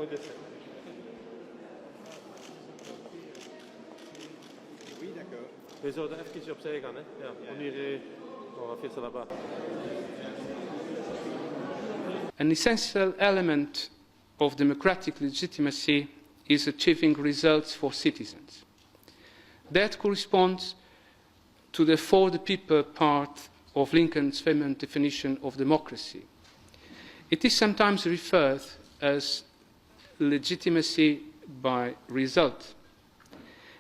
modeste. Oui, d'accord. We zouden even opzij gaan, hè? Ja, on irait, on va faire ça là-bas. An essential element of democratic legitimacy is achieving results for citizens. That corresponds to the for the people part of Lincoln's famous definition of democracy. It is sometimes referred as legitimacy by result.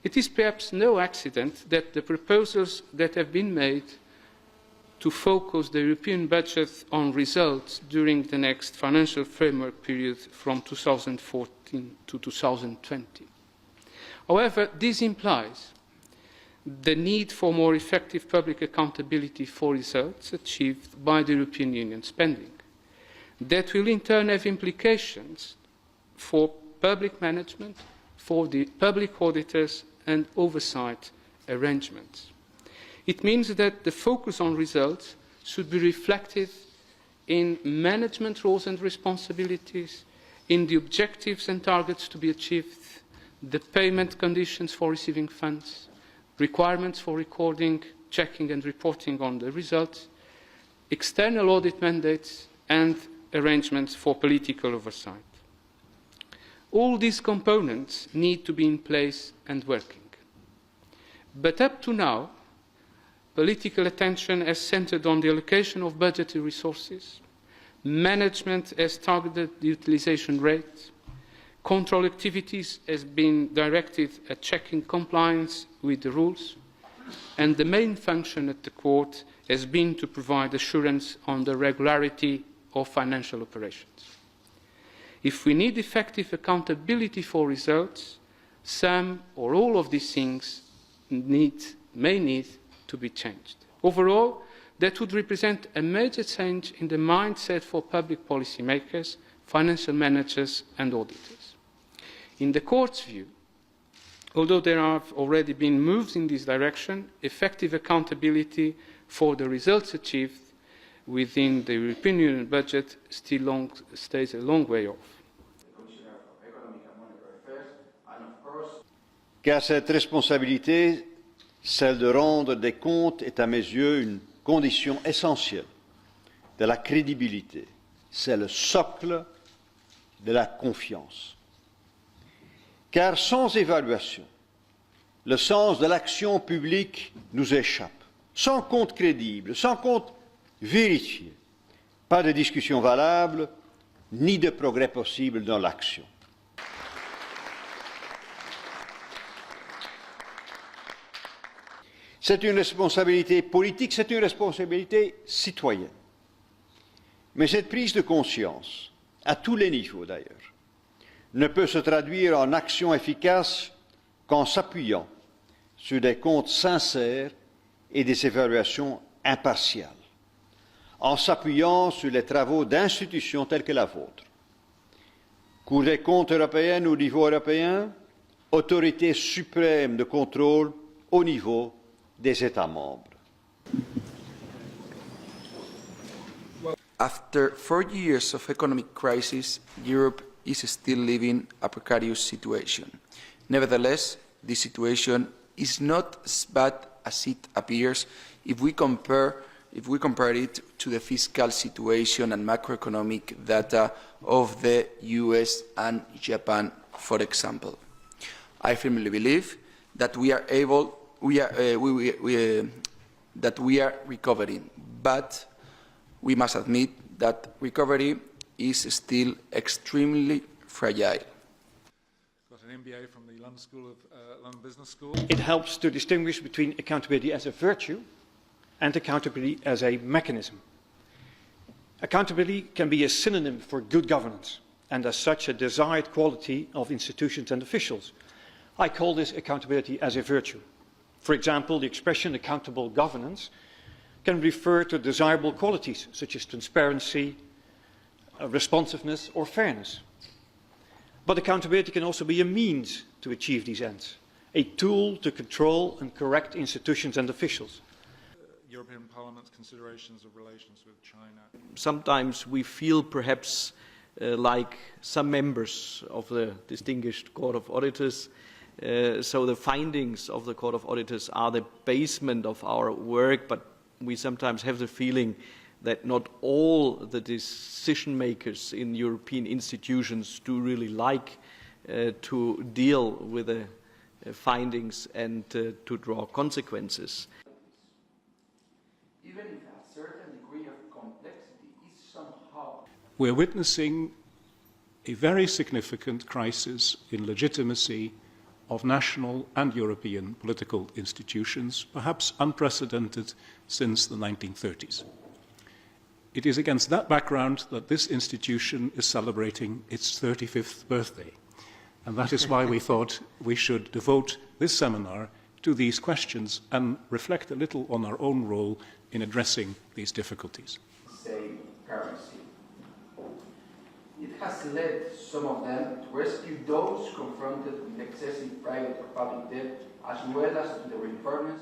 It is perhaps no accident that the proposals that have been made to focus the European budget on results during the next financial framework period from 2014 to 2020. However, this implies the need for more effective public accountability for results achieved by the European Union spending. That will in turn have implications for public management, for the public auditors and oversight arrangements. It means that the focus on results should be reflected in management roles and responsibilities, in the objectives and targets to be achieved, the payment conditions for receiving funds, requirements for recording, checking and reporting on the results, external audit mandates and arrangements for political oversight. All these components need to be in place and working. But up to now, political attention has centred on the allocation of budgetary resources, management has targeted the utilisation rate, control activities has been directed at checking compliance with the rules, and the main function at the Court has been to provide assurance on the regularity of financial operations. If we need effective accountability for results, some or all of these things may need to be changed. Overall, that would represent a major change in the mindset for public policy makers, financial managers and auditors. In the Court's view, although there have already been moves in this direction, effective accountability for the results achieved within the European Union budget still stays a long way off. Car cette responsabilité, celle de rendre des comptes, est à mes yeux une condition essentielle de la crédibilité. C'est le socle de la confiance. Car sans évaluation, le sens de l'action publique nous échappe. Sans compte crédible, sans compte vérifié, pas de discussion valable, ni de progrès possible dans l'action. C'est une responsabilité politique, c'est une responsabilité citoyenne. Mais cette prise de conscience, à tous les niveaux d'ailleurs, ne peut se traduire en action efficace qu'en s'appuyant sur des comptes sincères et des évaluations impartiales, en s'appuyant sur les travaux d'institutions telles que la vôtre. Cour des comptes européenne au niveau européen, autorité suprême de contrôle au niveau des États membres. After 4 years of economic crisis, Europe is still living a precarious situation. Nevertheless, this situation is not as bad as it appears if we compare it to the fiscal situation and macroeconomic data of the US and Japan, for example. I firmly believe that we are recovering, but we must admit that recovery is still extremely fragile. Got an MBA from the London Business School. It helps to distinguish between accountability as a virtue and accountability as a mechanism. Accountability can be a synonym for good governance, and as such a desired quality of institutions and officials. I call this accountability as a virtue. For example, the expression accountable governance can refer to desirable qualities such as transparency, responsiveness or fairness. But accountability can also be a means to achieve these ends, a tool to control and correct institutions and officials. European Parliament's considerations of relations with China. Sometimes we feel perhaps like some members of the distinguished Court of Auditors. So the findings of the Court of Auditors are the basement of our work, but we sometimes have the feeling that not all the decision makers in European institutions do really like to deal with the findings and to draw consequences. Even if a certain degree of complexity is somehow... We're witnessing a very significant crisis in legitimacy of national and European political institutions, perhaps unprecedented since the 1930s. It is against that background that this institution is celebrating its 35th birthday. And that is why we thought we should devote this seminar to these questions and reflect a little on our own role in addressing these difficulties. Same currency. It has led some of them to rescue those confronted with excessive private or public debt, as well as to the reformers